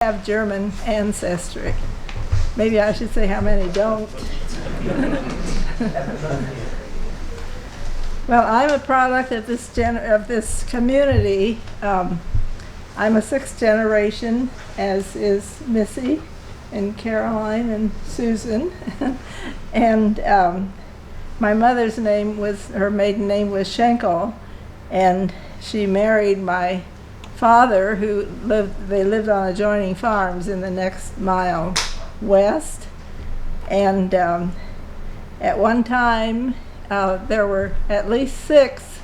Have German ancestry. Maybe I should say how many don't. Well, I'm a product of this community. I'm a sixth generation, as is Missy and Caroline and Susan. And my mother's name was, her maiden name was Schenkel, and she married my father, who lived on adjoining farms in the next mile west. And at one time there were at least 6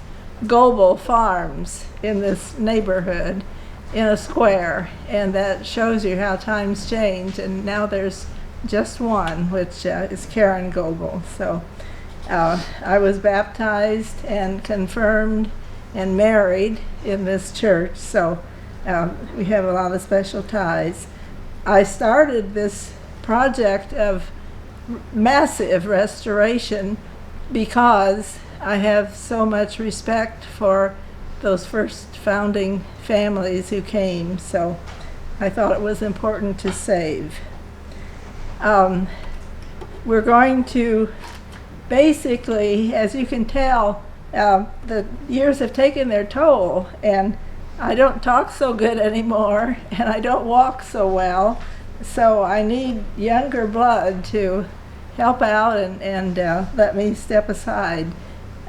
Goebel farms in this neighborhood in a square, and that shows you how times change. And now there's just one, which is Karen Goebel. So I was baptized and confirmed and married in this church, so we have a lot of special ties. I started this project of massive restoration because I have so much respect for those first founding families who came, so I thought it was important to save. We're going to basically, as you can tell, the years have taken their toll, and I don't talk so good anymore, and I don't walk so well, so I need younger blood to help out and let me step aside.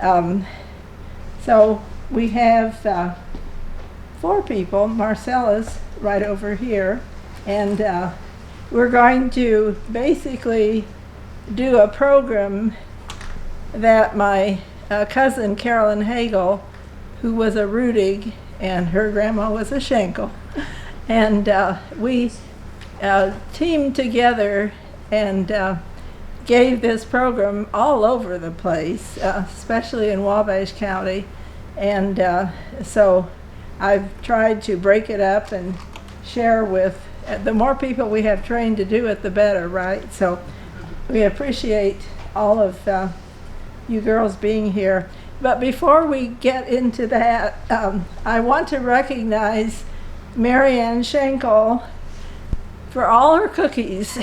So we have 4 people. Marcella's right over here, and we're going to basically do a program that my cousin Carolyn Hagel, who was a Rudig, and her grandma was a Schenkel, and we teamed together and gave this program all over the place, especially in Wabash County. And so I've tried to break it up and share with, the more people we have trained to do it, the better, right? So we appreciate all of you girls being here. But before we get into that, I want to recognize Marianne Schenkel for all her cookies.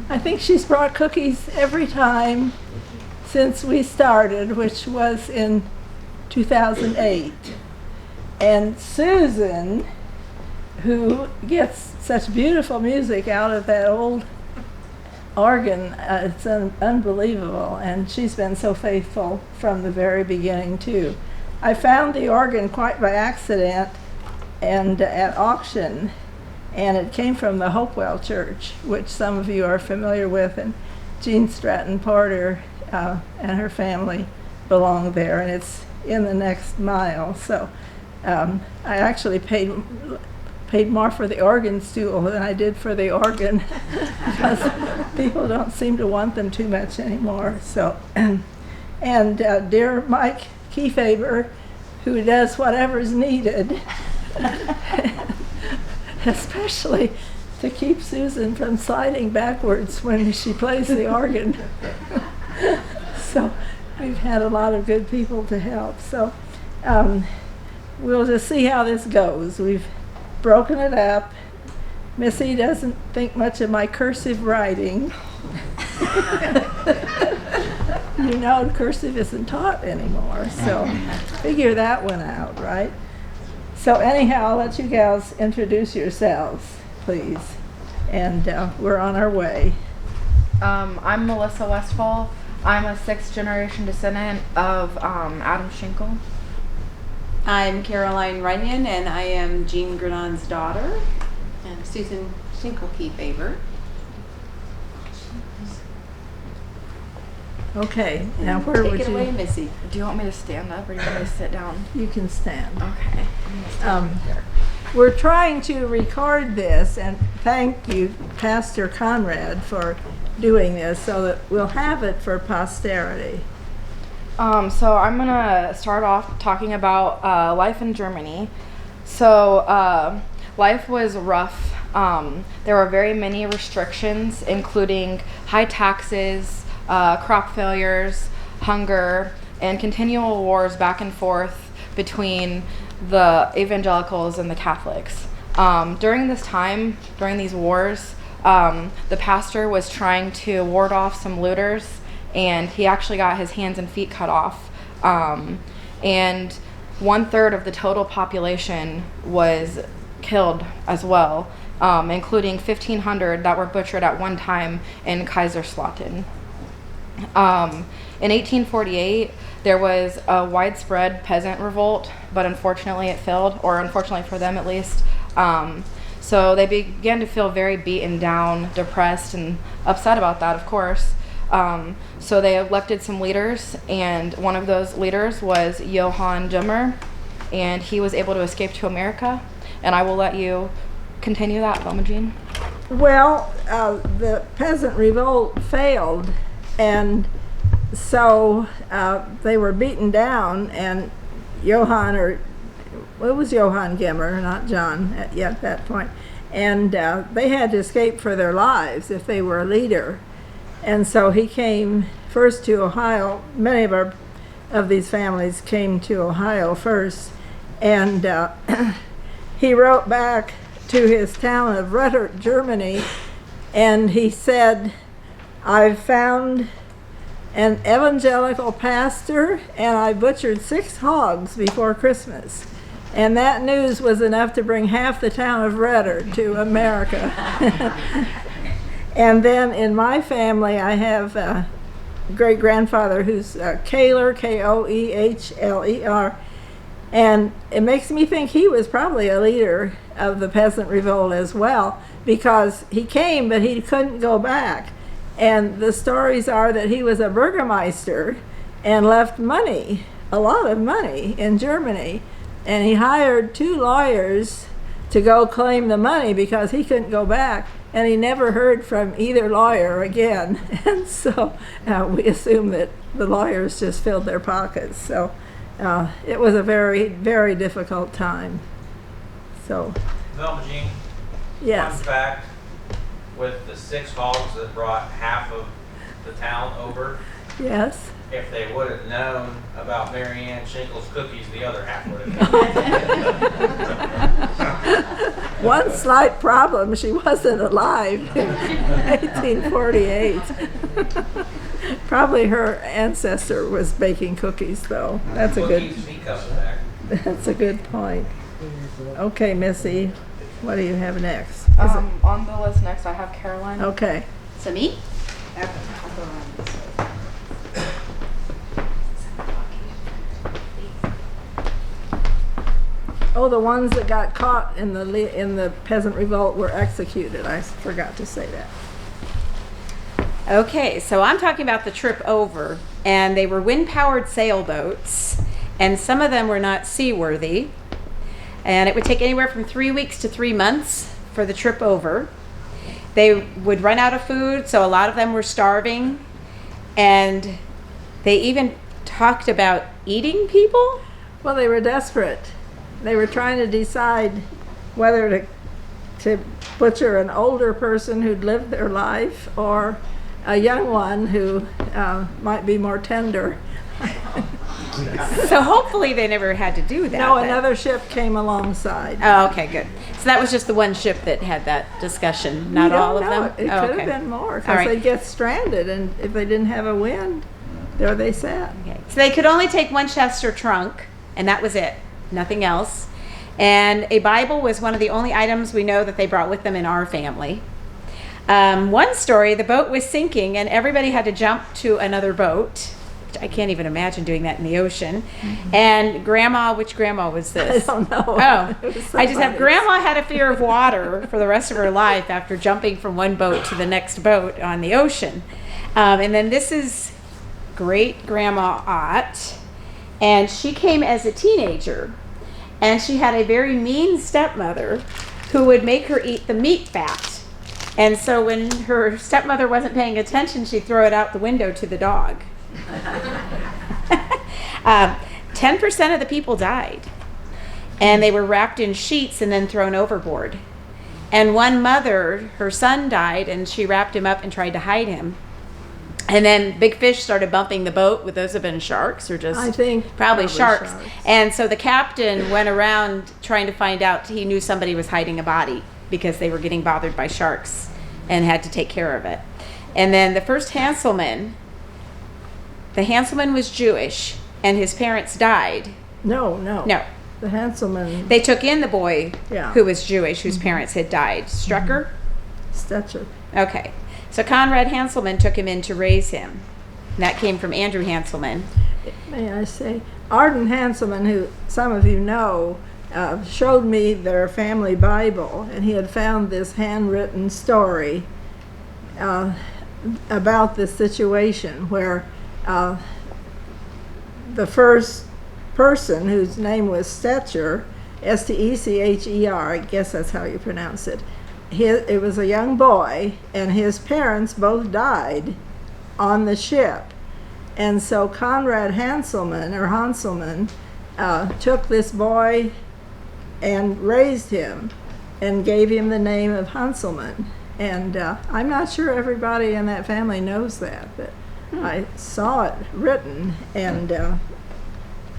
I think she's brought cookies every time since we started, which was in 2008. And Susan, who gets such beautiful music out of that old organ, it's unbelievable, and she's been so faithful from the very beginning too. I found the organ quite by accident and at auction, and it came from the Hopewell Church, which some of you are familiar with, and Jean Stratton Porter and her family belong there, and it's in the next mile. So I actually paid more for the organ stool than I did for the organ because people don't seem to want them too much anymore. So, and dear Mike Kiefaber, who does whatever's needed, especially to keep Susan from sliding backwards when she plays the organ. So we've had a lot of good people to help. So we'll just see how this goes. We've broken it up. Missy doesn't think much of my cursive writing. You know, cursive isn't taught anymore, so figure that one out, right? So anyhow, I'll let you gals introduce yourselves, please. And we're on our way. I'm Melissa Westfall. I'm a 6th generation descendant of Adam Schenkel. I'm Caroline Runyon, and I am Jean Grenon's daughter, and Susan Schenkel-Kiefaber. Okay, now where would you... Take it away, Missy. Do you want me to stand up or do you want me to sit down? You can stand. Okay. We're trying to record this, and thank you, Pastor Conrad, for doing this so that we'll have it for posterity. So I'm gonna start off talking about life in Germany. So life was rough. There were very many restrictions, including high taxes, crop failures, hunger, and continual wars back and forth between the evangelicals and the Catholics. During this time, during these wars, the pastor was trying to ward off some looters, and he actually got his hands and feet cut off. And 1/3 of the total population was killed as well, including 1,500 that were butchered at one time in Kaiserslautern. In 1848, there was a widespread peasant revolt, but unfortunately it failed, or unfortunately for them at least. So they began to feel very beaten down, depressed, and upset about that, of course. So they elected some leaders, and one of those leaders was Johann Jummer, and he was able to escape to America. And I will let you continue that, Velma Jean. Well, the peasant revolt failed, and so they were beaten down, and Johann, or it was Johann Gimmer, not John at that point, and they had to escape for their lives if they were a leader. And so he came first to Ohio. Many of these families came to Ohio first, and he wrote back to his town of Rutter, Germany, and he said, "I've found an evangelical pastor, and I butchered 6 hogs before Christmas." And that news was enough to bring half the town of Rutter to America. And then in my family, I have a great-grandfather who's Koehler, Koehler, and it makes me think he was probably a leader of the peasant revolt as well, because he came, but he couldn't go back. And the stories are that he was a burgomeister and left money, a lot of money, in Germany. And he hired 2 lawyers to go claim the money because he couldn't go back. And he never heard from either lawyer again. And so we assume that the lawyers just filled their pockets. So it was a very, very difficult time. So, Velma Jean, yes. fun fact, with the 6 hogs that brought half of the town over, Yes. if they would have known about Mary Ann Shinkle's cookies, the other half would have. One slight problem, she wasn't alive in 1848. Probably her ancestor was baking cookies, though. That's a good. Cookies, he comes back. That's a good point. Okay, Missy, what do you have next? Is On the list next, I have Caroline. it, okay. So me? Oh, the ones that got caught in the peasant revolt were executed. I forgot to say that. Okay, so I'm talking about the trip over, and they were wind-powered sailboats, and some of them were not seaworthy, and it would take anywhere from 3 weeks to 3 months for the trip over. They would run out of food, so a lot of them were starving, and they even talked about eating people. Well, they were desperate. They were trying to decide whether to butcher an older person who'd lived their life or a young one who might be more tender. So hopefully they never had to do that. No, but- another ship came alongside. Oh, okay, good. So that was just the one ship that had that discussion, not We all don't of know. them? It Oh, could okay. have been more, All because right. they'd get stranded, and if they didn't have a wind, there they sat. Okay. So they could only take one chest or trunk, and that was it, nothing else. And a Bible was one of the only items we know that they brought with them in our family. One story, the boat was sinking, and everybody had to jump to another boat. I can't even imagine doing that in the ocean. And Grandma, which Grandma was I this? don't know. Oh, It was I just have somebody's. Grandma had a fear of water for the rest of her life after jumping from one boat to the next boat on the ocean. And then this is Great Grandma Ott, and she came as a teenager, and she had a very mean stepmother who would make her eat the meat fat. And so when her stepmother wasn't paying attention, she'd throw it out the window to the dog. 10% of the people died, and they were wrapped in sheets and then thrown overboard. And one mother, her son died, and she wrapped him up and tried to hide him. And then big fish started bumping the boat. Would those have been sharks or just I think probably sharks? And so the captain went around trying to find out. He knew somebody was hiding a body because they were getting bothered by sharks and had to take care of it. And then the first Hanselman, the Hanselman was Jewish and his parents died. No. No, The Hanselman they took in the boy Yeah. who was Jewish, whose parents had died. Strucker? Stetcher. Okay. So Conrad Hanselman took him in to raise him. And that came from Andrew Hanselman. May I say, Arden Hanselman, who some of you know, showed me their family Bible, and he had found this handwritten story about this situation where the first person, whose name was Stetcher, Stecher, I guess that's how you pronounce it. It was a young boy, and his parents both died on the ship. And so Conrad Hanselman took this boy and raised him and gave him the name of Hanselman. And I'm not sure everybody in that family knows that, but I saw it written, and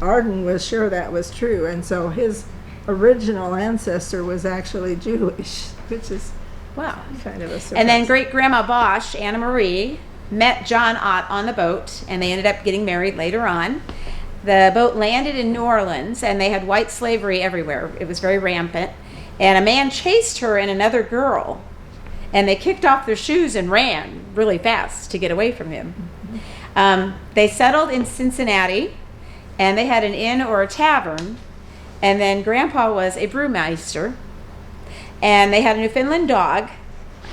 Arden was sure that was true. And so his original ancestor was actually Jewish, which is Wow. kind of a surprise. And then great grandma Bosch, Anna Marie, met John Ott on the boat, and they ended up getting married later on. The boat landed in New Orleans, and they had white slavery everywhere. It was very rampant. And a man chased her and another girl, and they kicked off their shoes and ran really fast to get away from him. They settled in Cincinnati, and they had an inn or a tavern, and then Grandpa was a brewmeister, and they had a Newfoundland dog.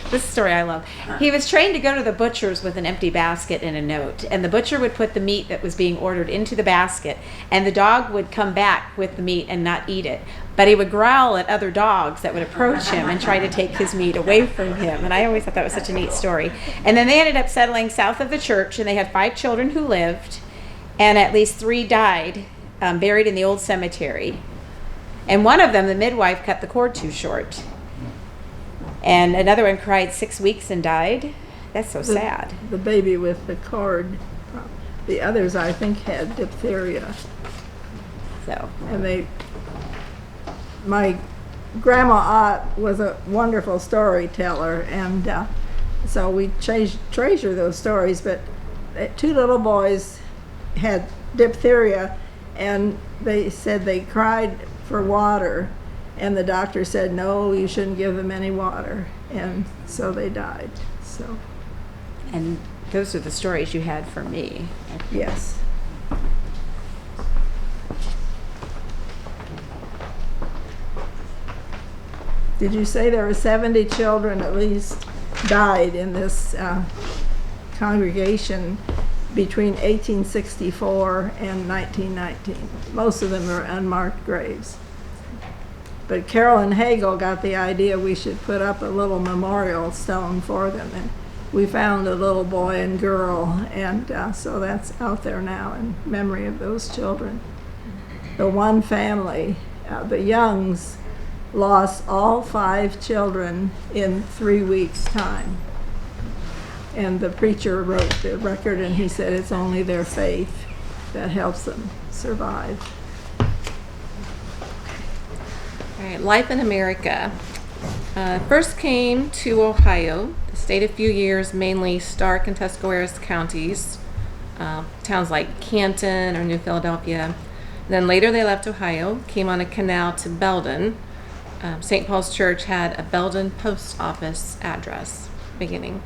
This story I love. He was trained to go to the butcher's with an empty basket and a note, and the butcher would put the meat that was being ordered into the basket, and the dog would come back with the meat and not eat it. But he would growl at other dogs that would approach him and try to take his meat away from him. And I always thought that was such a neat story. And then they ended up settling south of the church, and they had 5 children who lived, and at least 3 died, buried in the old cemetery. And one of them, the midwife, cut the cord too short. And another one cried 6 weeks and died. That's so sad. The baby with the cord. The others, I think, had diphtheria. So, And my grandma Ott was a wonderful storyteller, and so we treasure those stories. But 2 little boys had diphtheria, and they said they cried for water, and the doctor said, no, you shouldn't give them any water, and so they died. So and those are the stories you had for me. yes. Did you say there were 70 children at least died in this congregation between 1864 and 1919? Most of them are unmarked graves. But Carolyn Hagel got the idea we should put up a little memorial stone for them. And we found a little boy and girl, and so that's out there now in memory of those children. The one family, the Youngs, lost all 5 children in 3 weeks' time. And the preacher wrote the record, and he said it's only their faith that helps them survive. All right, Life in America. First came to Ohio. They stayed a few years, mainly Stark and Tuscarawas counties, towns like Canton or New Philadelphia. Then later they left Ohio, came on a canal to Belden. St. Paul's Church had a Belden post office address beginning.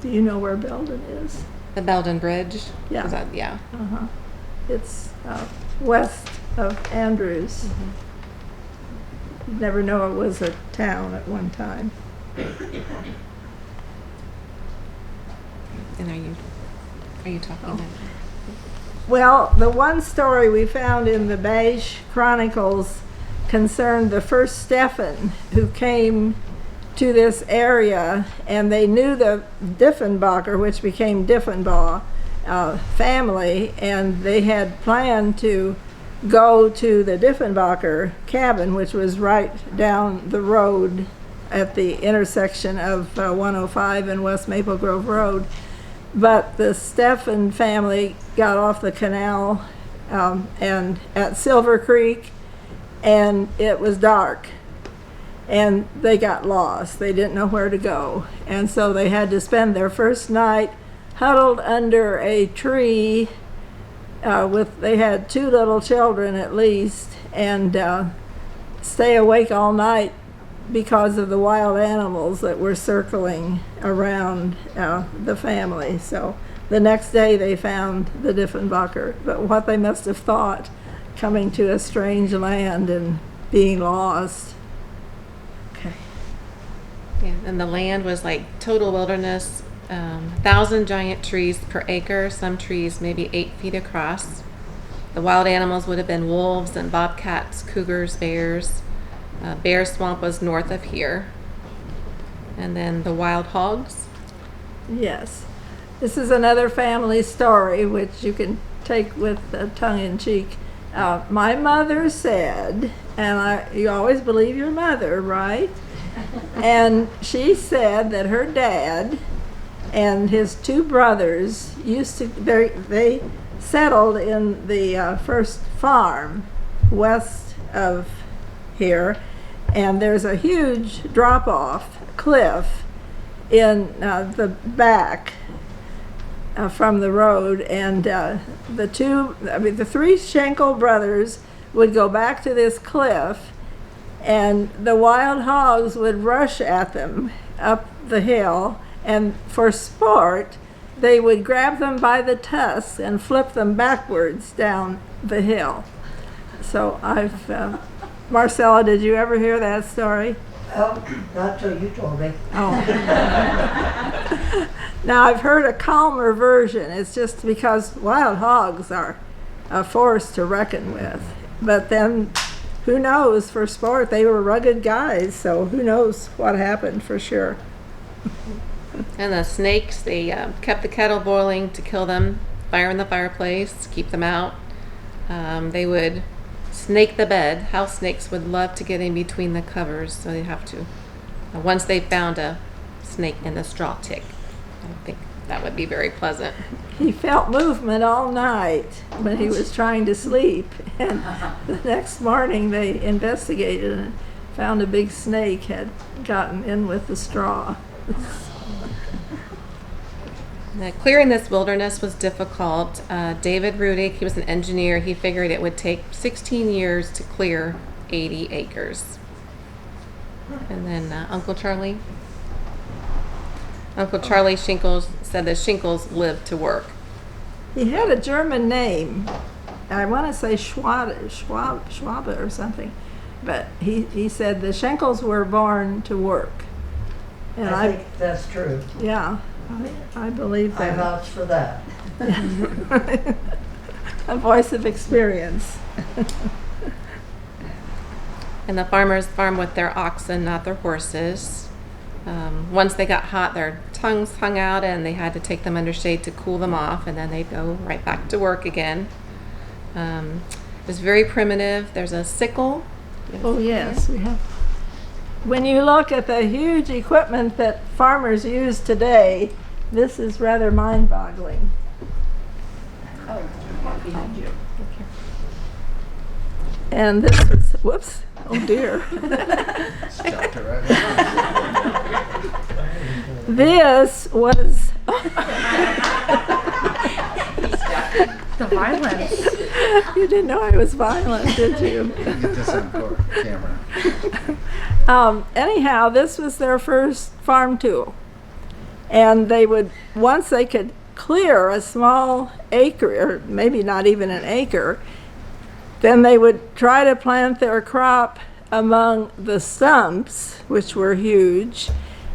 Do you know where Belden is? The Belden Bridge? Yeah. Is that, yeah. Uh-huh. It's west of Andrews. You'd never know it was a town at one time. And are you talking about? Well, the one story we found in the Beige Chronicles concerned the first Stephan who came to this area, and they knew the Diefenbacher, which became Diefenbaugh, family, and they had planned to go to the Diefenbacher cabin, which was right down the road at the intersection of 105 and West Maple Grove Road. But the Steffen family got off the canal and at Silver Creek, and it was dark. And they got lost. They didn't know where to go. And so they had to spend their first night huddled under a tree they had 2 little children at least, and stay awake all night because of the wild animals that were circling around the family. So the next day they found the Diefenbacher. But what they must have thought coming to a strange land and being lost. Okay. Yeah, and the land was like total wilderness, 1,000 giant trees per acre, some trees maybe 8 feet across. The wild animals would have been wolves and bobcats, cougars, bears. Bear Swamp was north of here. And then the wild hogs. Yes. This is another family story, which you can take with tongue-in-cheek. My mother said, and you always believe your mother, right? And she said that her dad and his 2 brothers they settled in the first farm west of here, and there's a huge drop-off cliff in the back from the road, and the 3 Schenkel brothers would go back to this cliff, and the wild hogs would rush at them up the hill, and for sport they would grab them by the tusks and flip them backwards down the hill. So Marcella, did you ever hear that story? Oh, not till you told me. Oh. Now I've heard a calmer version. It's just because wild hogs are a force to reckon with. But then, who knows, for sport, they were rugged guys, so who knows what happened for sure. And the snakes, they kept the kettle boiling to kill them, fire in the fireplace, keep them out. They would snake the bed. House snakes would love to get in between the covers, so they'd have to, once they found a snake in the straw tick. I think that would be very pleasant. He felt movement all night when he was trying to sleep, and the next morning they investigated and found a big snake had gotten in with the straw. Now, clearing this wilderness was difficult. David Rudick, he was an engineer. He figured it would take 16 years to clear 80 acres. And then Uncle Charlie Shinkles said that Shinkles lived to work. He had a German name. I want to say Schwabe or something. But he said the Schenkels were born to work. And I think that's true. Yeah, I believe I that. vouch for that. A voice of experience. And the farmers farm with their oxen, not their horses. Once they got hot, their tongues hung out and they had to take them under shade to cool them off, and then they'd go right back to work again. It was very primitive. There's a sickle. Oh yes, we have. When you look at the huge equipment that farmers use today, this is rather mind-boggling. Oh, behind you. And this is, whoops, oh dear. This was The violence. You didn't know I was violent, did you? Get this on camera. Anyhow, this was their first farm tool. And they would, once they could clear a small acre, or maybe not even an acre, then they would try to plant their crop among the stumps, which were huge.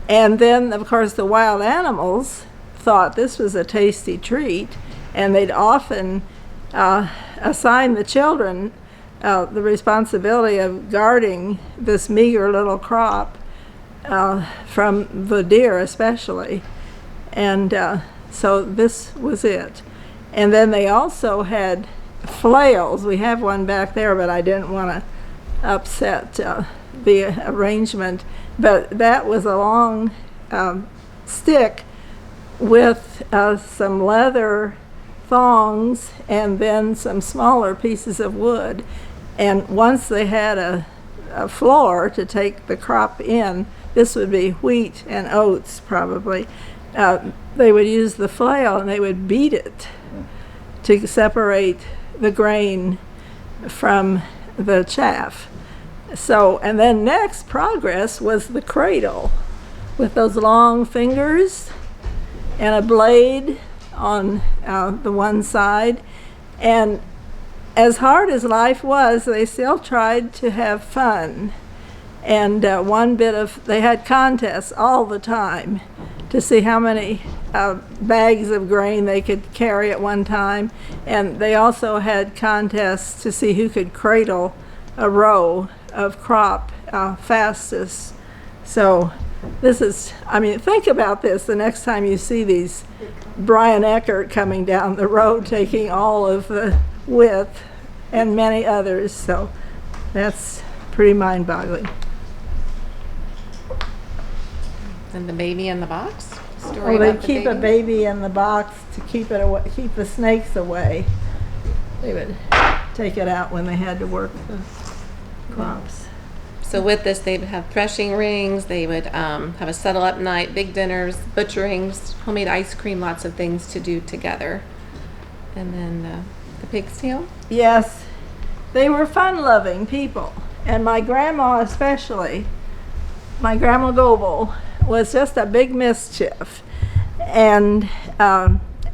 And then, of course, the wild animals thought this was a tasty treat, and they'd often assign the children the responsibility of guarding this meager little crop from the deer especially. And so this was it. And then they also had flails. We have one back there, but I didn't want to upset the arrangement. But that was a long stick with some leather thongs and then some smaller pieces of wood. And once they had a floor to take the crop in, this would be wheat and oats probably, they would use the flail and they would beat it to separate the grain from the chaff. So, and then next progress was the cradle with those long fingers and a blade on the one side. And as hard as life was, they still tried to have fun. And they had contests all the time to see how many bags of grain they could carry at one time. And they also had contests to see who could cradle a row of crop fastest. So this is, I mean, think about this the next time you see these Brian Eckert coming down the road taking all of the width and many others. So that's pretty mind-boggling. And the baby in the box? Story Oh, they about the keep a baby in the box to keep it away, keep the snakes away. They would take it out when they had to work the crops. So with this, they would have threshing rings, they would have a settle up night, big dinners, butcherings, homemade ice cream, lots of things to do together. And then the pig's tail? Yes, they were fun-loving people, and my grandma especially, my Grandma Goebel, was just a big mischief. And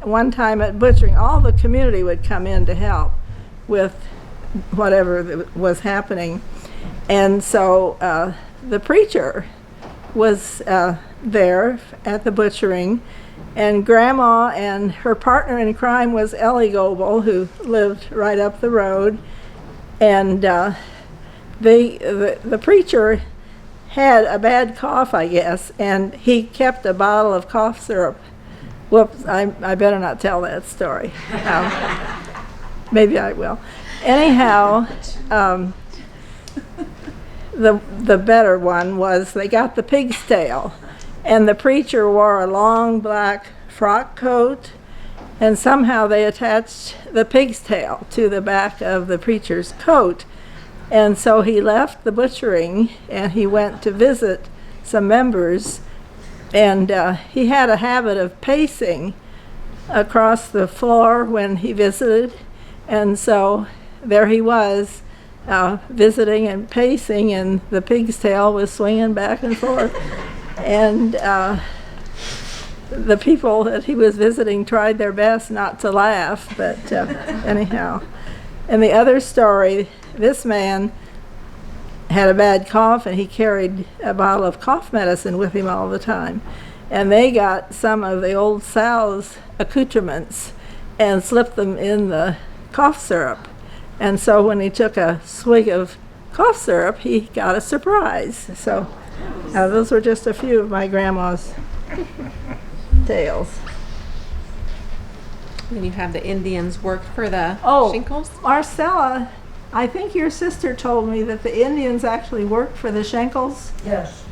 one time at butchering, all the community would come in to help with whatever was happening. And so the preacher was there at the butchering, and Grandma and her partner in crime was Ellie Goebel, who lived right up the road. And the preacher had a bad cough, I guess, and he kept a bottle of cough syrup. Whoops, I better not tell that story. Maybe I will. Anyhow, the better one was they got the pig's tail, and the preacher wore a long black frock coat, and somehow they attached the pig's tail to the back of the preacher's coat. And so he left the butchering and he went to visit some members, and he had a habit of pacing across the floor when he visited. And so there he was visiting and pacing, and the pig's tail was swinging back and forth. And the people that he was visiting tried their best not to laugh, but anyhow. And the other story, this man had a bad cough and he carried a bottle of cough medicine with him all the time. And they got some of the old sow's accoutrements and slipped them in the cough syrup. And so when he took a swig of cough syrup, he got a surprise. So those were just a few of my grandma's tales. Then you have the Indians worked for the Oh, Schenkels? Marcella, I think your sister told me that the Indians actually worked for the Schenkels, Yes.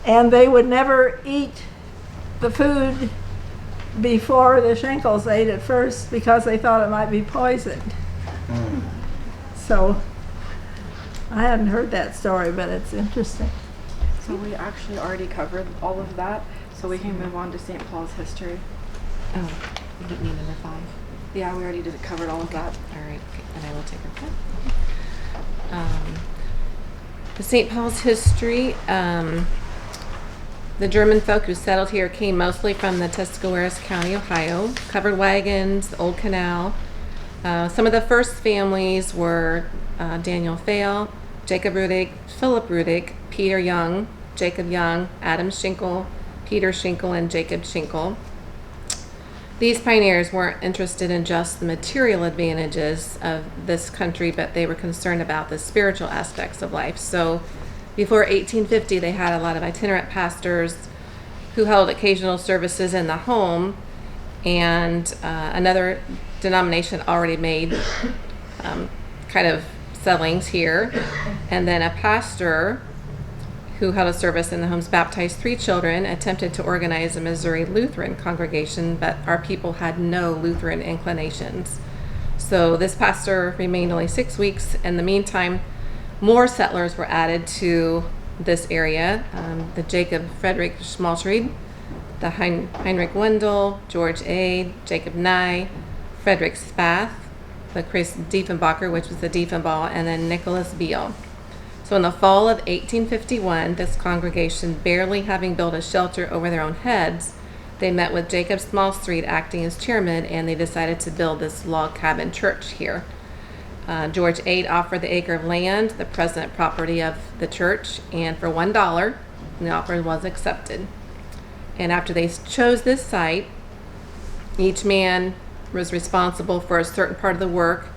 and they would never eat the food before the Schenkels ate it first because they thought it might be poisoned. So I hadn't heard that story, but it's interesting. So we actually already covered all of that, so we can move on to St. Paul's history. Oh, you didn't need number 5. Yeah, we already covered all of that. All right, and I will take her pen. The St. Paul's history, the German folk who settled here came mostly from the Tuscarawas County, Ohio, covered wagons, the Old Canal. Some of the first families were Daniel Fail, Jacob Rudig, Philip Rudig, Peter Young, Jacob Young, Adam Schinkel, Peter Schinkel, and Jacob Schinkel. These pioneers weren't interested in just the material advantages of this country, but they were concerned about the spiritual aspects of life. So before 1850, they had a lot of itinerant pastors who held occasional services in the home, and another denomination already made kind of settlings here. And then a pastor who held a service in the homes, baptized 3 children, attempted to organize a Missouri Lutheran congregation, but our people had no Lutheran inclinations. So this pastor remained only 6 weeks. In the meantime, more settlers were added to this area. The Jacob Frederick Schmaltried, the Heinrich Wendell, George A., Jacob Nye, Frederick Spath, the Chris Diefenbacher, which was the Diefenbaugh, and then Nicholas Beale. So in the fall of 1851, this congregation, barely having built a shelter over their own heads, they met with Jacob Smallstreet acting as chairman, and they decided to build this log cabin church here. George Ade offered the acre of land, the present property of the church, and for $1, the offer was accepted. And after they chose this site, each man was responsible for a certain part of the work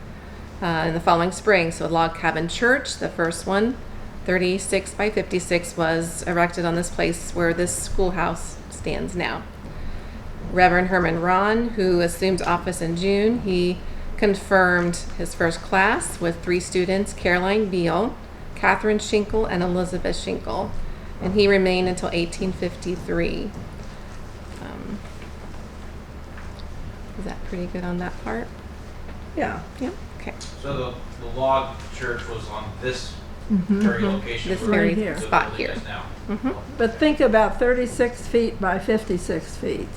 in the following spring. So log cabin church, the first one, 36 by 56, was erected on this place where this schoolhouse stands now. Reverend Herman Ron, who assumed office in June, he confirmed his first class with 3 students, Caroline Beale, Catherine Schinkel, and Elizabeth Schinkel. And he remained until 1853. Is that pretty good on that part? Yeah. Yeah. Okay. So the log church was on this very location. This where very here. the spot building here. is now. But think about 36 feet by 56 feet.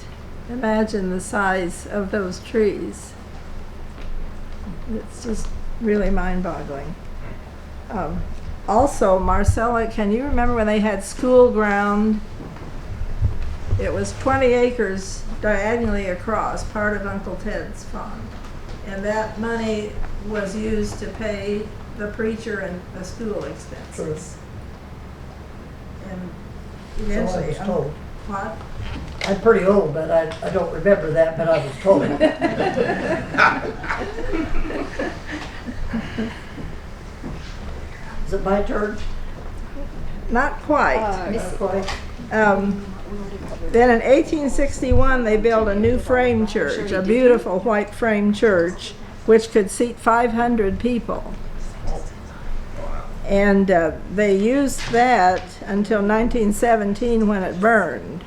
Imagine the size of those trees. It's just really mind-boggling. Also, Marcella, can you remember when they had school ground? It was 20 acres diagonally across, part of Uncle Ted's farm. And that money was used to pay the preacher and the school expenses. And So I eventually, was told. what? I'm pretty old, but I don't remember that, but I was told. Is it my turn? Not quite. Not quite. Then in 1861, they built a new frame church, a beautiful white frame church, which could seat 500 people. And they used that until 1917 when it burned.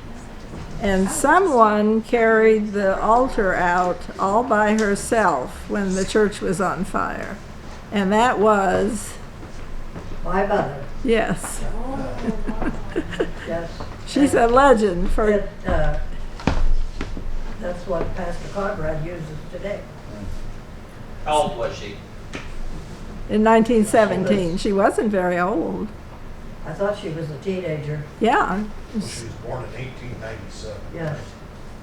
And someone carried the altar out all by herself when the church was on fire. And that was, My mother, yes, yes. she's a legend for, It, that's what Pastor Conrad uses today. How old was she? in 1917. She wasn't very old. I thought she was a teenager, Yeah, She was born in 1897. yes.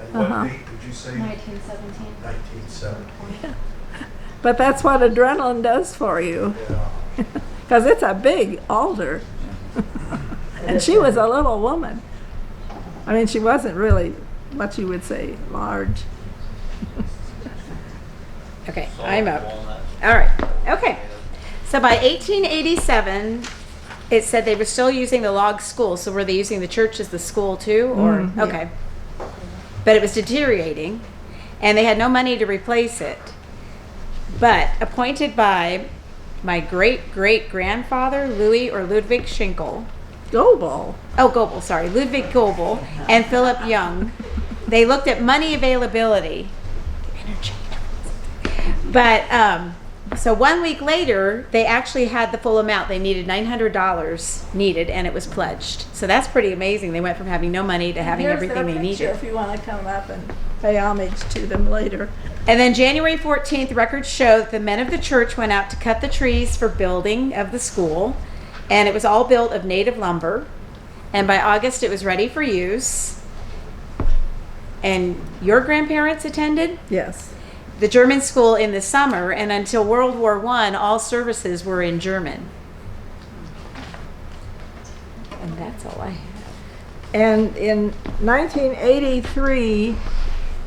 And what Uh-huh. date did you say? 1917. 1970. but that's what adrenaline does for you. Yeah. Because it's a big altar. And she was a little woman. I mean, she wasn't really what you would say large. Okay, Salt, I'm up. walnut. All right. Okay. So by 1887, it said they were still using the log school. So were they using the church as the school too, or Yeah. okay? But it was deteriorating, and they had no money to replace it. But appointed by my great great grandfather Louis or Ludwig Schinkel. Goebel. Oh, Goebel, sorry, Ludwig Goebel and Philip Young. They looked at money availability. But so 1 week later, they actually had the full amount. They needed $900 needed, and it was pledged. So that's pretty amazing. They went from having no money to having Here's their everything they picture needed. if you want to come up and pay homage to them later. And then January 14th, records show that the men of the church went out to cut the trees for building of the school, and it was all built of native lumber. And by August, it was ready for use. And your grandparents attended Yes. the German school in the summer, and until World War I, all services were in German. And that's all I have. And in 1983,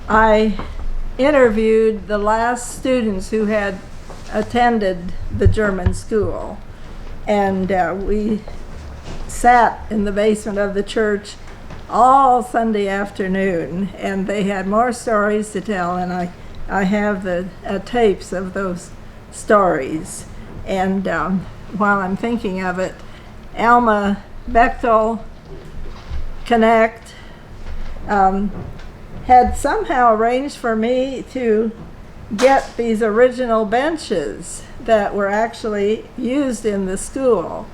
I interviewed the last students who had attended the German school. And we sat in the basement of the church all Sunday afternoon, and they had more stories to tell, and I have the tapes of those stories. And while I'm thinking of it, Alma Bechtel Connect had somehow arranged for me to get these original benches that were actually used in the school.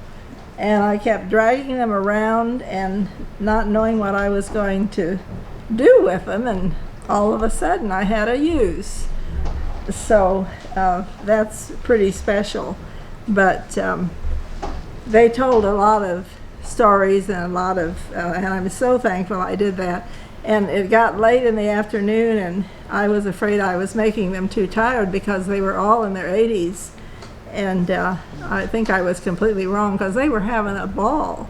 And I kept dragging them around and not knowing what I was going to do with them, and all of a sudden I had a use. So that's pretty special. But they told a lot of stories and a lot of, and I'm so thankful I did that. And it got late in the afternoon, and I was afraid I was making them too tired because they were all in their 80s. And I think I was completely wrong because they were having a ball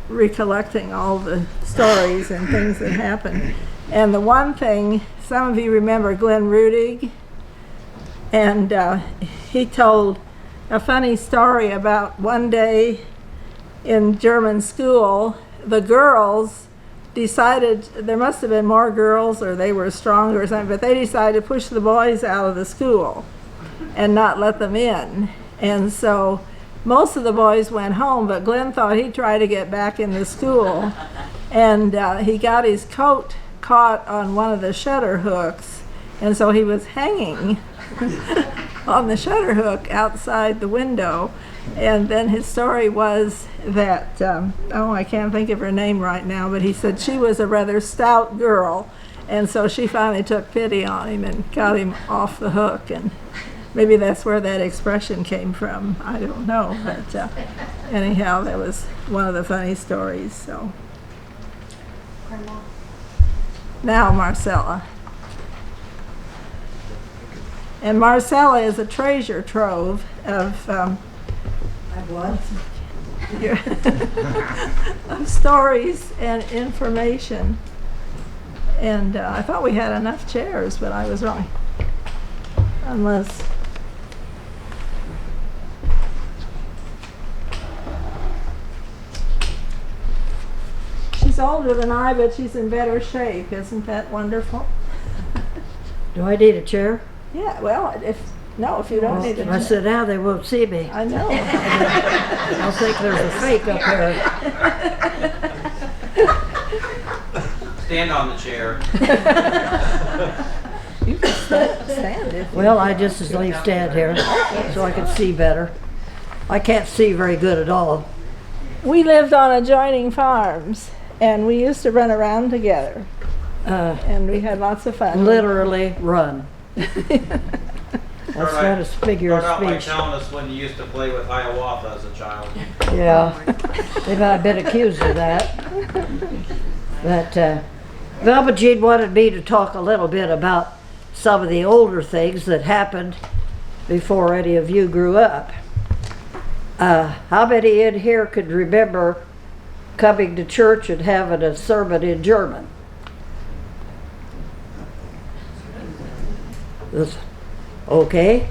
recollecting all the stories and things that happened. And the one thing, some of you remember Glenn Rudig, and he told a funny story about one day in German school, the girls decided, there must have been more girls or they were stronger or something, but they decided to push the boys out of the school and not let them in. And so most of the boys went home, but Glenn thought he'd try to get back in the school. And he got his coat caught on one of the shutter hooks, and so he was hanging on the shutter hook outside the window. And then his story was that, I can't think of her name right now, but he said she was a rather stout girl, and so she finally took pity on him and got him off the hook. And maybe that's where that expression came from. I don't know, but anyhow, that was one of the funny stories. So now Marcella. And Marcella is a treasure trove of of stories and information. And I thought we had enough chairs, but I was wrong. Unless she's older than I, but she's in better shape. Isn't that wonderful? Do I need a chair? Yeah, well, if you don't need If I it. sit down, they won't see me. I know. I'll think there's a fake up here. Stand on the chair. You can stand if you Well, I just as leave stand here so I can see better. I can't see very good at all. We lived on adjoining farms, and we used to run around together, and we had lots of fun. Literally run. That's Start not a figure of out by speech. telling us when you used to play with Hiawatha as a child. Yeah, I've been accused of that. But Velma Jean wanted me to talk a little bit about some of the older things that happened before any of you grew up. How many in here could remember coming to church and having a sermon in German? Okay.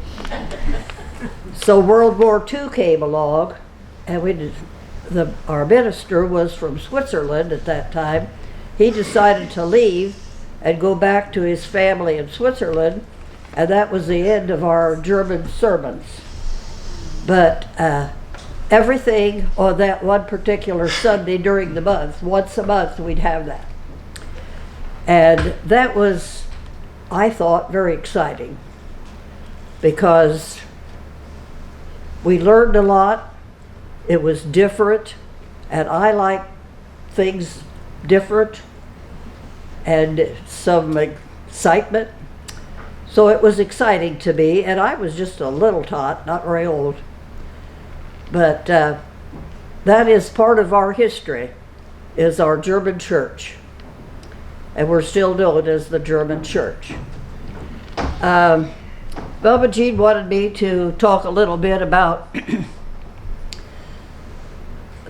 So World War II came along, and our minister was from Switzerland at that time. He decided to leave and go back to his family in Switzerland, and that was the end of our German sermons. But everything on that one particular Sunday during the month, once a month, we'd have that. And that was, I thought, very exciting, because we learned a lot. It was different, and I like things different and some excitement. So it was exciting to me, and I was just a little tot, not very old. But that is part of our history, is our German church. And we're still known as the German church. Velma Jean wanted me to talk a little bit about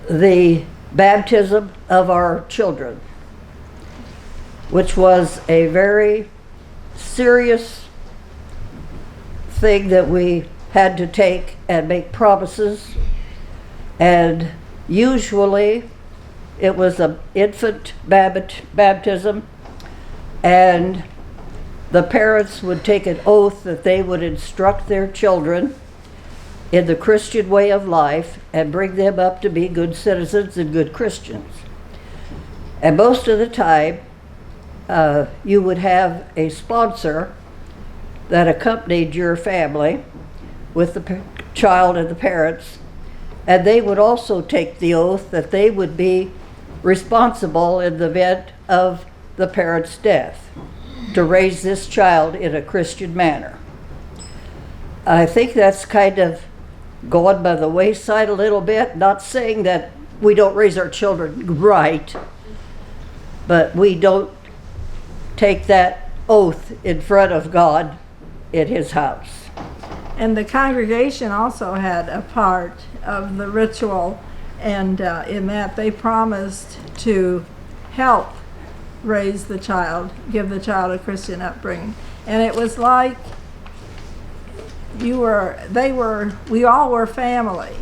the baptism of our children, which was a very serious thing that we had to take and make promises. And usually it was an infant baptism, and the parents would take an oath that they would instruct their children in the Christian way of life and bring them up to be good citizens and good Christians. And most of the time, you would have a sponsor that accompanied your family with the child and the parents, and they would also take the oath that they would be responsible in the event of the parent's death to raise this child in a Christian manner. I think that's kind of gone by the wayside a little bit, not saying that we don't raise our children right, but we don't take that oath in front of God in his house. And the congregation also had a part of the ritual, and in that they promised to help raise the child, give the child a Christian upbringing. And it was like we all were family.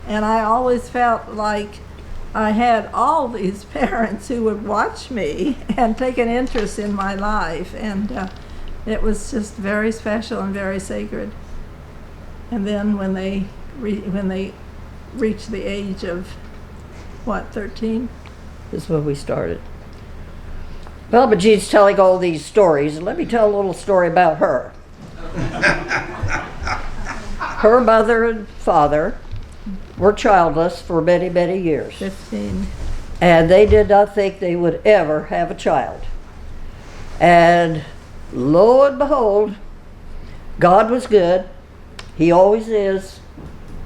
And I always felt like I had all these parents who would watch me and take an interest in my life. And it was just very special and very sacred. And then when they reached the age of, 13? This is when we started. Well, but Jean's telling all these stories, and let me tell a little story about her. Her mother and father were childless for many, many years. 15. And they did not think they would ever have a child. And lo and behold, God was good. He always is.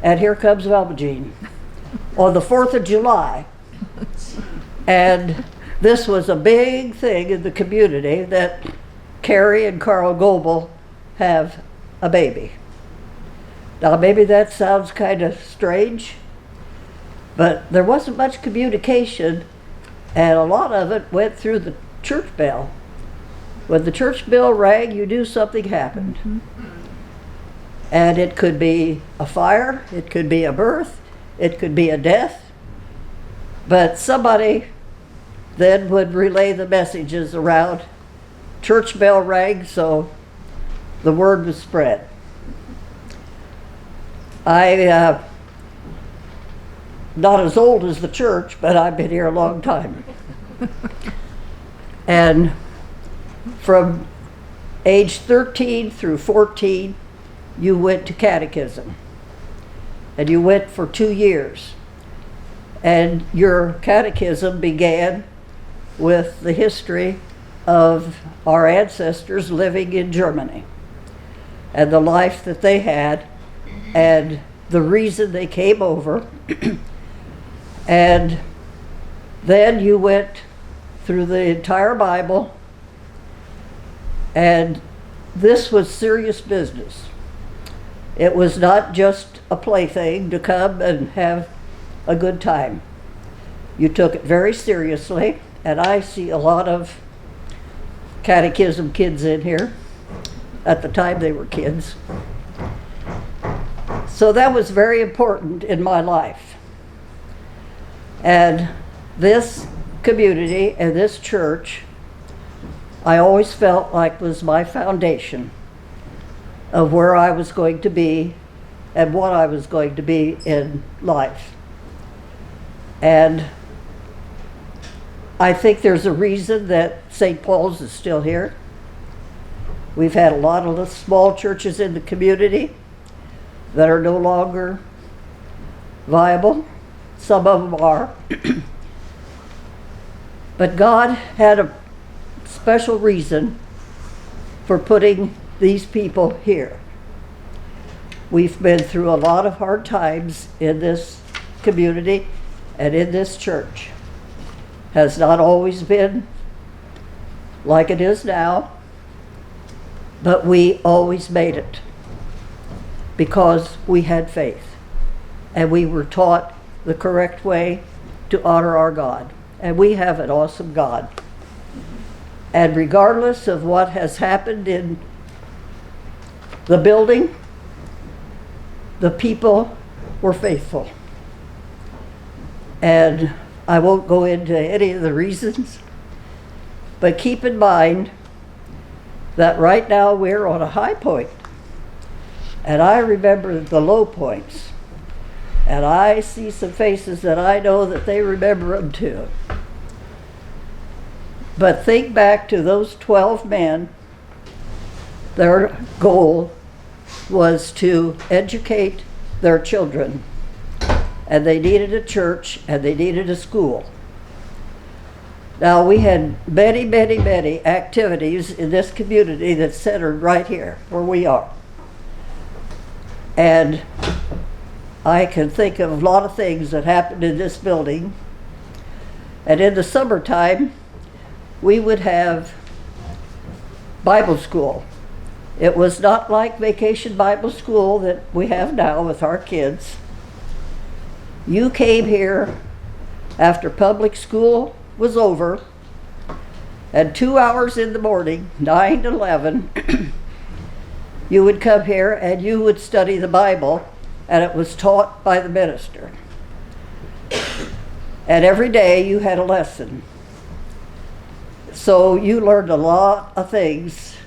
And here comes Velma Jean on the 4th of July. And this was a big thing in the community that Carrie and Carl Goebel have a baby. Now, maybe that sounds kind of strange, but there wasn't much communication, and a lot of it went through the church bell. When the church bell rang, you knew something happened. Mm-hmm. And it could be a fire, it could be a birth, it could be a death, but somebody then would relay the messages around. Church bell rang, so the word was spread. I'm not as old as the church, but I've been here a long time. And from age 13 through 14, you went to catechism. And you went for 2 years. And your catechism began with the history of our ancestors living in Germany and the life that they had and the reason they came over. And then you went through the entire Bible, and this was serious business. It was not just a plaything to come and have a good time. You took it very seriously, and I see a lot of catechism kids in here. At the time they were kids. So that was very important in my life. And this community and this church, I always felt like was my foundation of where I was going to be and what I was going to be in life. And I think there's a reason that St. Paul's is still here. We've had a lot of small churches in the community that are no longer viable. Some of them are. But God had a special reason for putting these people here. We've been through a lot of hard times in this community and in this church. Has not always been like it is now, but we always made it because we had faith and we were taught the correct way to honor our God. And we have an awesome God. And regardless of what has happened in the building, the people were faithful. And I won't go into any of the reasons, but keep in mind that right now we're on a high point. And I remember the low points. And I see some faces that I know that they remember them too. But think back to those 12 men. Their goal was to educate their children. And they needed a church and they needed a school. Now, we had many, many, many activities in this community that centered right here where we are. And I can think of a lot of things that happened in this building. And in the summertime, we would have Bible school. It was not like Vacation Bible School that we have now with our kids. You came here after public school was over, and 2 hours in the morning, 9 to 11, you would come here and you would study the Bible, and it was taught by the minister. And every day you had a lesson. So you learned a lot of things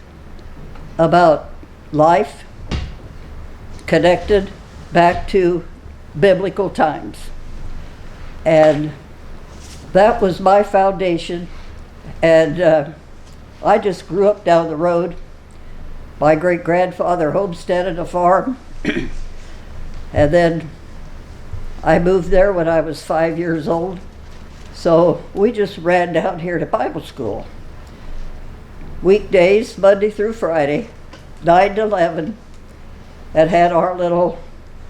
about life connected back to biblical times. And that was my foundation. And I just grew up down the road. My great-grandfather homesteaded a farm. And then I moved there when I was 5 years old. So we just ran down here to Bible school. Weekdays, Monday through Friday, 9 to 11, and had our little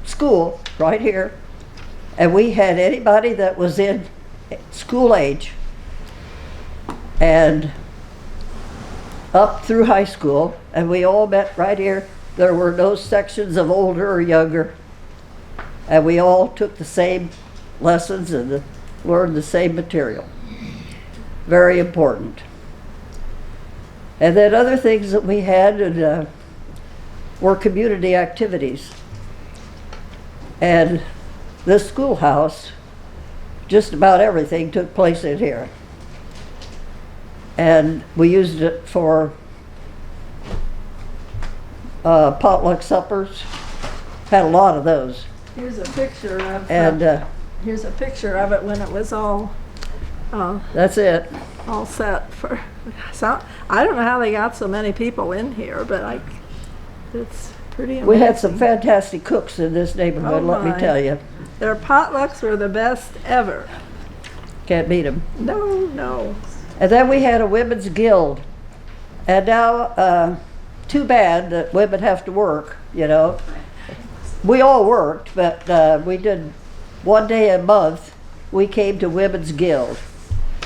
school right here. And we had anybody that was in school age and up through high school, and we all met right here. There were no sections of older or younger, and we all took the same lessons and learned the same material. Very important. And then other things that we had were community activities. And this schoolhouse, just about everything took place in here. And we used it for potluck suppers. Had a lot of those. Here's a picture of And here's a picture of it when it was all that's it. all set for. So I don't know how they got so many people in here, but it's pretty amazing. We had some fantastic cooks in this neighborhood, Oh, let me my. tell you. Their potlucks were the best ever. Can't beat them. No. And then we had a women's guild. And now, too bad that women have to work, you know. We all worked, but we did one day a month, we came to Women's Guild.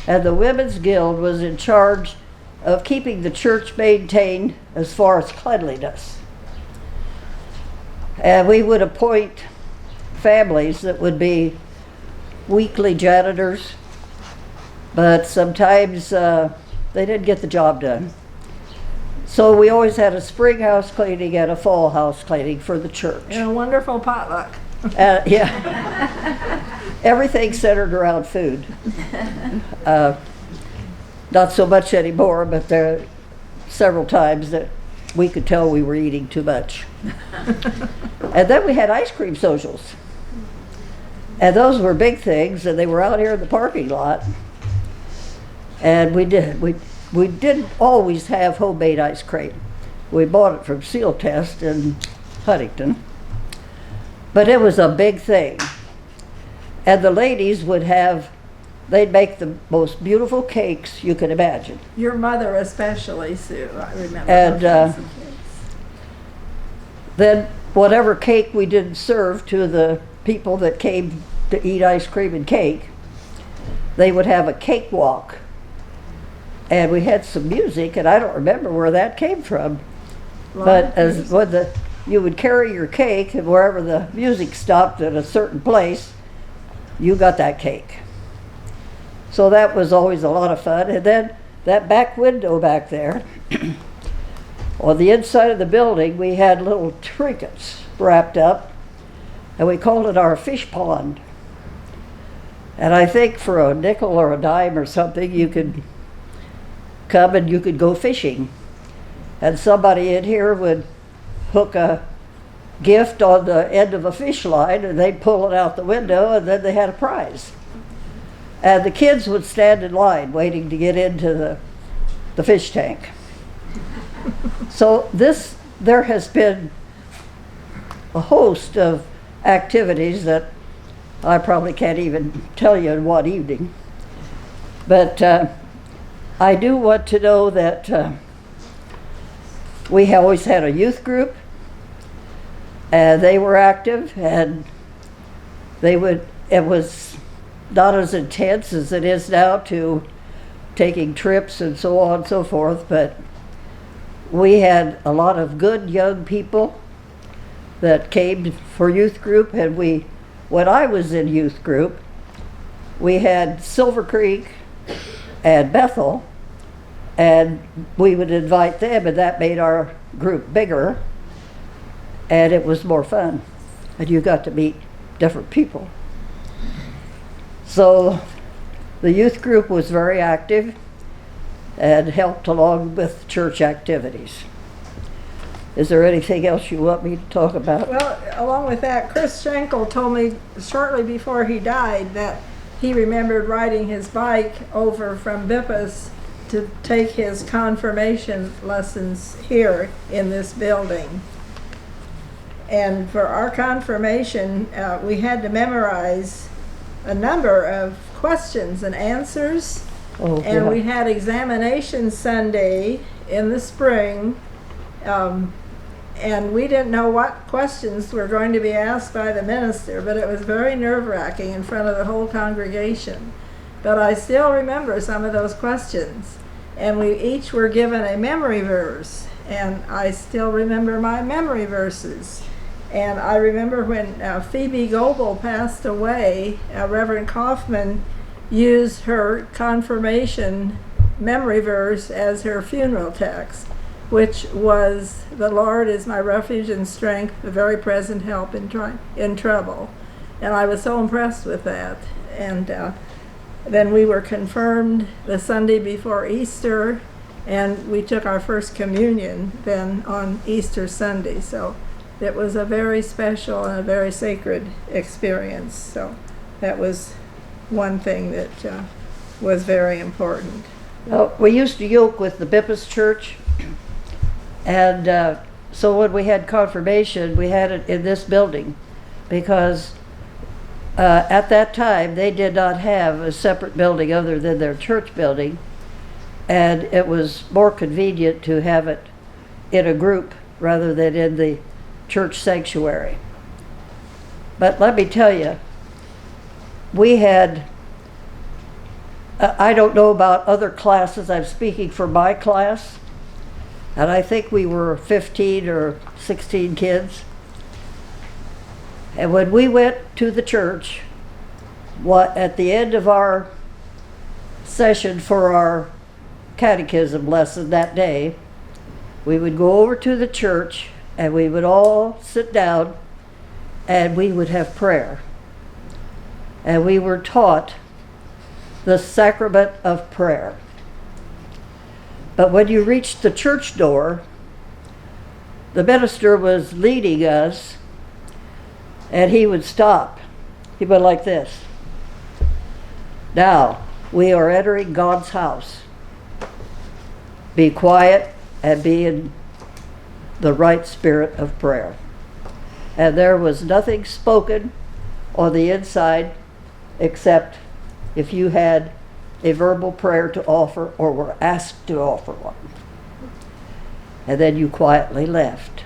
And the Women's Guild was in charge of keeping the church maintained as far as cleanliness. And we would appoint families that would be weekly janitors, but sometimes they didn't get the job done. So we always had a spring house cleaning and a fall house cleaning for the church. And a wonderful potluck. Yeah. Everything centered around food. Not so much anymore, but there are several times that we could tell we were eating too much. And then we had ice cream socials. And those were big things, and they were out here in the parking lot. And we didn't always have homemade ice cream. We bought it from Seal Test in Huntington. But it was a big thing. And the ladies they'd make the most beautiful cakes you could imagine. Your mother especially, Sue, I remember. And those kinds of cakes. then whatever cake we didn't serve to the people that came to eat ice cream and cake, they would have a cakewalk. And we had some music, and I don't remember where that came from. But as when you would carry your cake, and wherever the music stopped at a certain place, you got that cake. So that was always a lot of fun. And then that back window back there, on the inside of the building, we had little trinkets wrapped up, and we called it our fish pond. And I think for a nickel or a dime or something, you could come and you could go fishing. And somebody in here would hook a gift on the end of a fish line, and they'd pull it out the window, and then they had a prize. And the kids would stand in line waiting to get into the fish tank. So there has been a host of activities that I probably can't even tell you in one evening. But I do want to know that we always had a youth group, and they were active, and it was not as intense as it is now to taking trips and so on and so forth, but we had a lot of good young people that came for youth group, and when I was in youth group, we had Silver Creek and Bethel, and we would invite them, and that made our group bigger, and it was more fun, and you got to meet different people. So the youth group was very active and helped along with church activities. Is there anything else you want me to talk about? Well, along with that, Chris Schenkel told me shortly before he died that he remembered riding his bike over from Bippas to take his confirmation lessons here in this building. And for our confirmation, we had to memorize a number of questions and answers. Oh, And yeah. we had examination Sunday in the spring, and we didn't know what questions were going to be asked by the minister, but it was very nerve-wracking in front of the whole congregation. But I still remember some of those questions, and we each were given a memory verse, and I still remember my memory verses. And I remember when Phoebe Goebel passed away, Reverend Kaufman used her confirmation memory verse as her funeral text, which was, "The Lord is my refuge and strength, a very present help in trouble." And I was so impressed with that. And then we were confirmed the Sunday before Easter, and we took our first communion then on Easter Sunday. So it was a very special and a very sacred experience. So that was one thing that was very important. We used to yoke with the Bippas Church, and so when we had confirmation, we had it in this building, because at that time they did not have a separate building other than their church building, and it was more convenient to have it in a group rather than in the church sanctuary. But let me tell you, we had, I don't know about other classes, I'm speaking for my class, and I think we were 15 or 16 kids. And when we went to the church, at the end of our session for our catechism lesson that day, we would go over to the church and we would all sit down and we would have prayer. And we were taught the sacrament of prayer. But when you reached the church door, the minister was leading us, and he would stop. He went like this. "Now, we are entering God's house. Be quiet and be in the right spirit of prayer." And there was nothing spoken on the inside except if you had a verbal prayer to offer or were asked to offer one. And then you quietly left.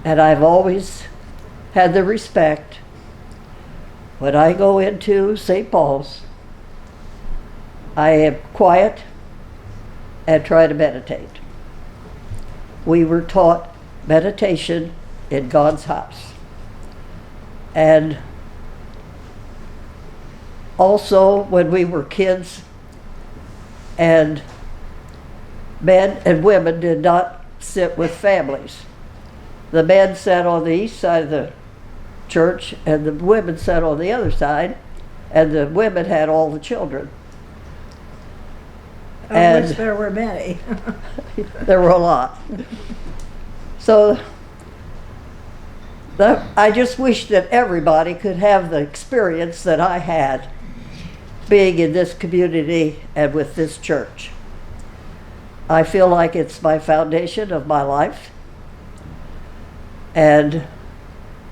And I've always had the respect, when I go into St. Paul's, I am quiet and try to meditate. We were taught meditation in God's house. And also, when we were kids, and men and women did not sit with families. The men sat on the east side of the church, and the women sat on the other side, and the women had all the children. Of And which there were many. there were a lot. So I just wish that everybody could have the experience that I had being in this community and with this church. I feel like it's my foundation of my life, and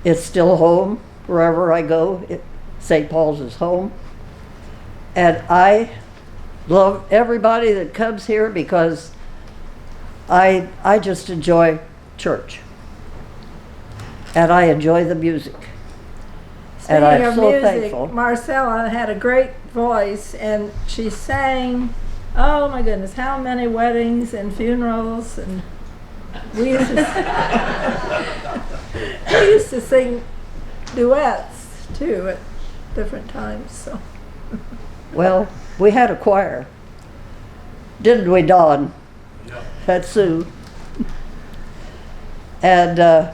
it's still home wherever I go. St. Paul's is home. And I love everybody that comes here because I just enjoy church. And I enjoy the music. And I'm Speaking of so music, thankful. Marcella had a great voice, and she sang, oh my goodness, how many weddings and funerals, and we used to, we used to sing duets too at different times. So Well, we had a choir. Didn't we, Dawn? Yeah. At Sue. And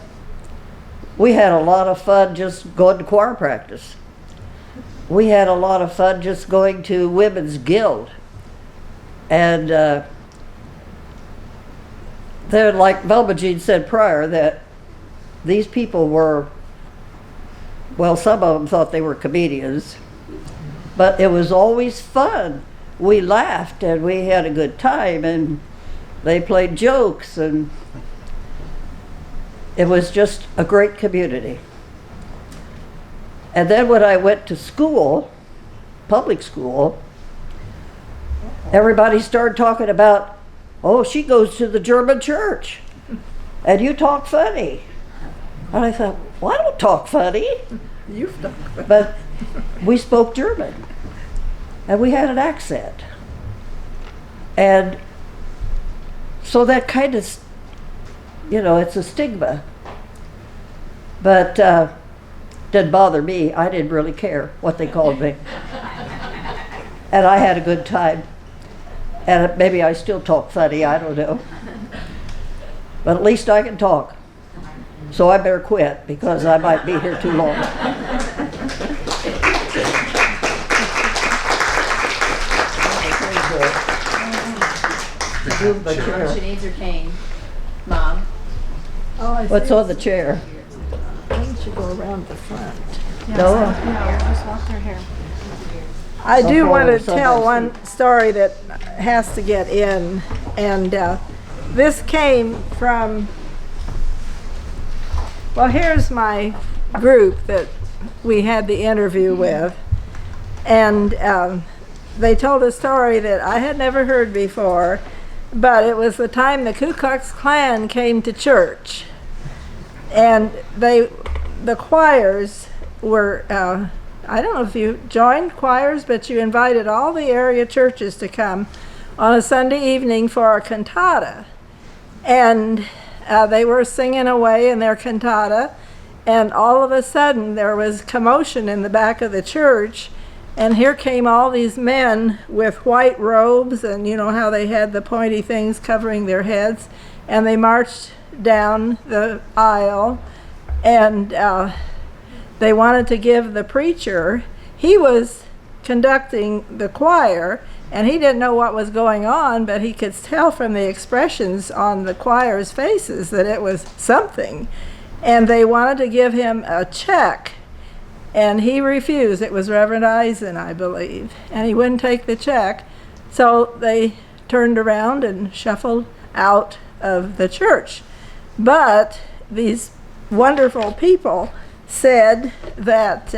we had a lot of fun just going to choir practice. We had a lot of fun just going to Women's Guild. And they're like Velma Jean said prior, that these people were, well, some of them thought they were comedians, but it was always fun. We laughed and we had a good time, and they played jokes, and it was just a great community. And then when I went to school, public school, everybody started talking about, oh, she goes to the German church, and you talk funny. And I thought, well, I don't talk funny. you've done. But we spoke German, and we had an accent. And so that kind of, it's a stigma. But didn't bother me. I didn't really care what they called me. And I had a good time. And maybe I still talk funny, I don't know. But at least I can talk. So I better quit, because I might be here too long. Move my chair. She needs her cane, Mom. Oh, I What's see. on the chair? Why don't you go around the front? No? Just walk through here. I I'll do follow want to somebody's tell one story that has to get in, and this came from, well, here's my group that we had the interview with, and they told a story that I had never heard before, but it was the time the Ku Klux Klan came to church, and the choirs were, I don't know if you joined choirs, but you invited all the area churches to come on a Sunday evening for a cantata. And they were singing away in their cantata, and all of a sudden there was commotion in the back of the church, and here came all these men with white robes, and you know how they had the pointy things covering their heads, and they marched down the aisle, and they wanted to give the preacher, he was conducting the choir, and he didn't know what was going on, but he could tell from the expressions on the choir's faces that it was something. And they wanted to give him a check, and he refused. It was Reverend Eisen, I believe, and he wouldn't take the check. So they turned around and shuffled out of the church. But these wonderful people said that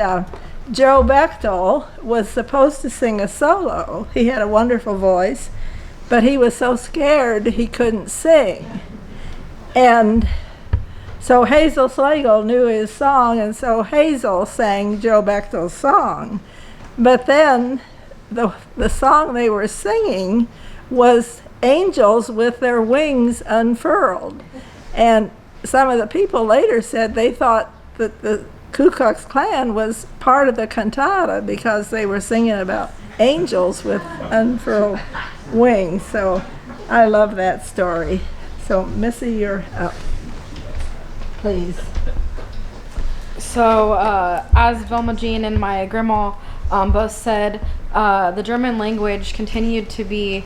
Joe Bechtel was supposed to sing a solo. He had a wonderful voice, but he was so scared he couldn't sing. And so Hazel Slagle knew his song, and so Hazel sang Joe Bechtel's song. But then the song they were singing was Angels with Their Wings Unfurled. And some of the people later said they thought that the Ku Klux Klan was part of the cantata because they were singing about angels with unfurled wings. So I love that story. So Missy, you're up. Please. So, as Velma Jean and my grandma both said, the German language continued to be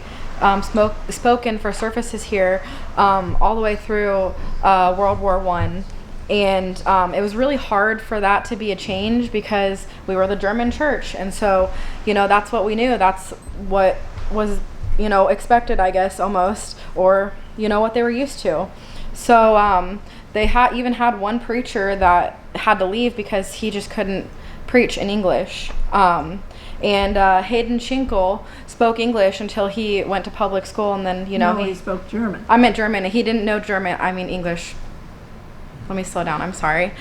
spoken for services here all the way through World War I. and it was really hard for that to be a change because we were the German church, and so that's what we knew. That's what was expected, I guess, almost, or what they were used to. So they even had one preacher that had to leave because he just couldn't preach in English. And Hayden Schinkel spoke English until he went to public school, and then he spoke German. I meant German. He didn't know German. I mean English. Let me slow down. I'm sorry.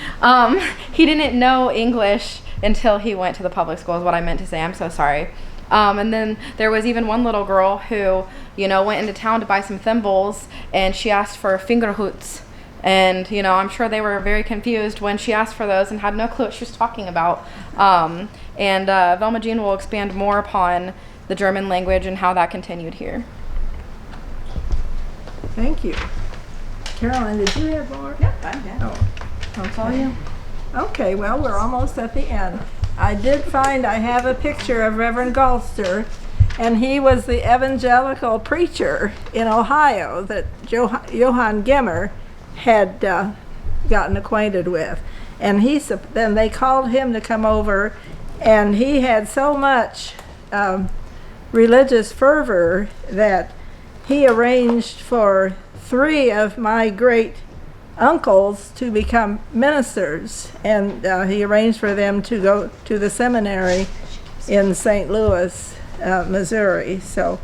He didn't know English until he went to the public school is what I meant to say. I'm so sorry. And then there was even one little girl who, went into town to buy some thimbles, and she asked for fingerhoots. And, I'm sure they were very confused when she asked for those and had no clue what she was talking about. And Velma Jean will expand more upon the German language and how that continued here. Thank you. Caroline, did you have more? Yep, I'm done. Oh, that's all you? Okay, well, we're almost at the end. I have a picture of Reverend Galster, and he was the evangelical preacher in Ohio that Johann Gemmer had gotten acquainted with. And then they called him to come over, and he had so much religious fervor that he arranged for 3 of my great uncles to become ministers, and he arranged for them to go to the seminary in St. Louis, Missouri. So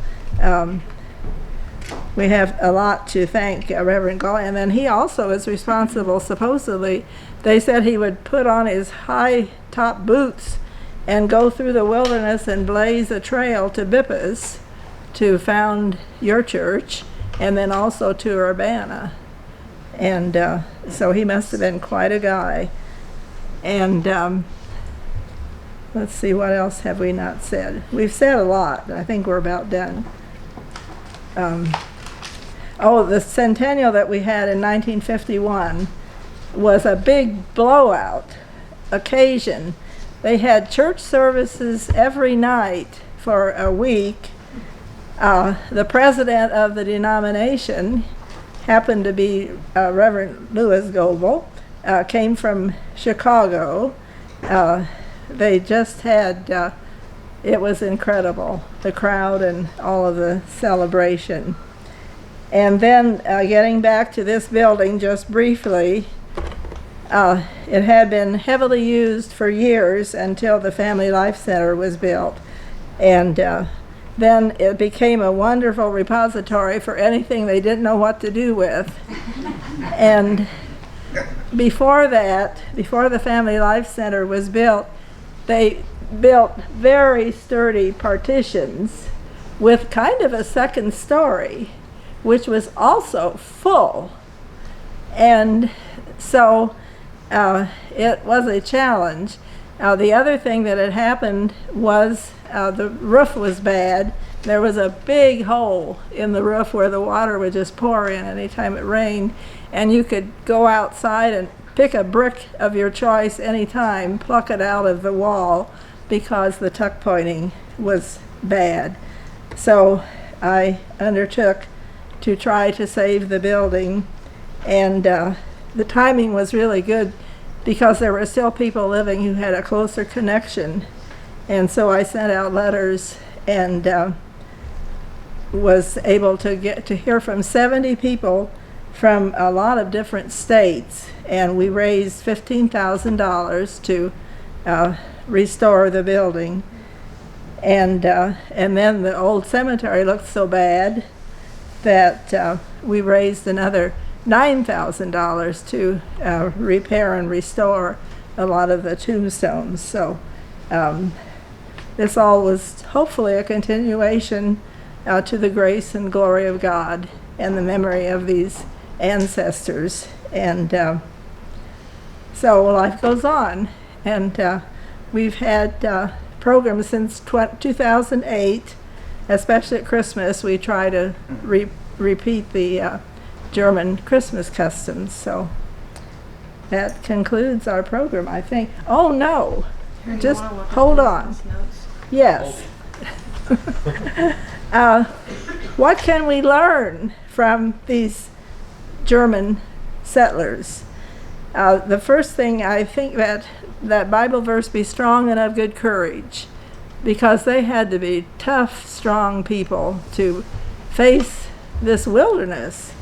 we have a lot to thank Reverend Gall. And then he also is responsible, supposedly, they said he would put on his high top boots and go through the wilderness and blaze a trail to Bippas to found your church, and then also to Urbana. And so he must have been quite a guy. And let's see, what else have we not said? We've said a lot. I think we're about done. The centennial that we had in 1951 was a big blowout occasion. They had church services every night for a week. The president of the denomination happened to be Reverend Louis Goebel, came from Chicago. They just had, it was incredible, the crowd and all of the celebration. And then getting back to this building just briefly, it had been heavily used for years until the Family Life Center was built. And then it became a wonderful repository for anything they didn't know what to do with. And before that, before the Family Life Center was built, they built very sturdy partitions with kind of a second story, which was also full. And so it was a challenge. The other thing that had happened was the roof was bad. There was a big hole in the roof where the water would just pour in anytime it rained, and you could go outside and pick a brick of your choice anytime, pluck it out of the wall, because the tuck pointing was bad. So I undertook to try to save the building, and the timing was really good because there were still people living who had a closer connection. And so I sent out letters and was able to get to hear from 70 people from a lot of different states, and we raised $15,000 to restore the building. And then the old cemetery looked so bad that we raised another $9,000 to repair and restore a lot of the tombstones. So this all was hopefully a continuation to the grace and glory of God and the memory of these ancestors. And so life goes on, and we've had programs since 2008, especially at Christmas. We try to repeat the German Christmas customs. So that concludes our program, I think. Oh no, just hold on. Yes. What can we learn from these German settlers? The first thing, I think that Bible verse, be strong and of good courage, because they had to be tough, strong people to face this wilderness.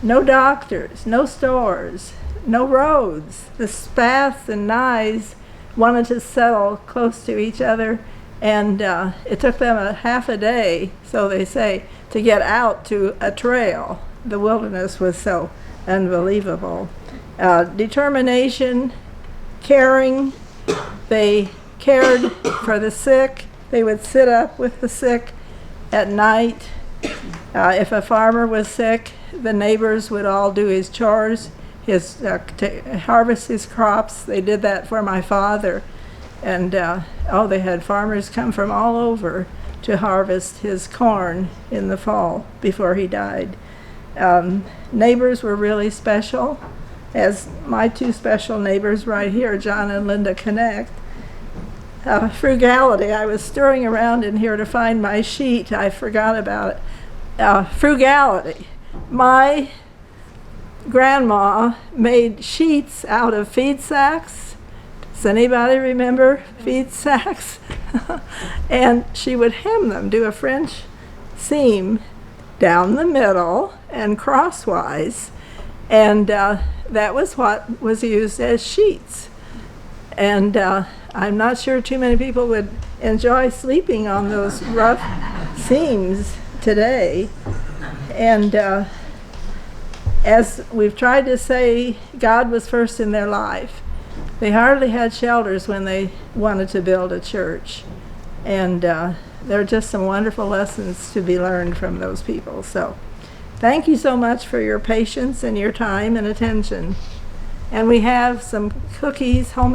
No doctors, no stores, no roads. The Spaths and Nyes wanted to settle close to each other, and it took them a half a day, so they say, to get out to a trail. The wilderness was so unbelievable. Determination, caring. They cared for the sick. They would sit up with the sick at night. If a farmer was sick, the neighbors would all do his chores, harvest his crops. They did that for my father. And they had farmers come from all over to harvest his corn in the fall before he died. Neighbors were really special, as my two special neighbors right here, John and Linda Connect. Frugality. I was stirring around in here to find my sheet. I forgot about it. Frugality. My grandma made sheets out of feed sacks. Does anybody remember feed sacks? And she would hem them, do a French seam down the middle and crosswise, and that was what was used as sheets. And I'm not sure too many people would enjoy sleeping on those rough seams today. And as we've tried to say, God was first in their life. They hardly had shelters when they wanted to build a church. And there are just some wonderful lessons to be learned from those people. So thank you so much for your patience and your time and attention. And we have some cookies, homemade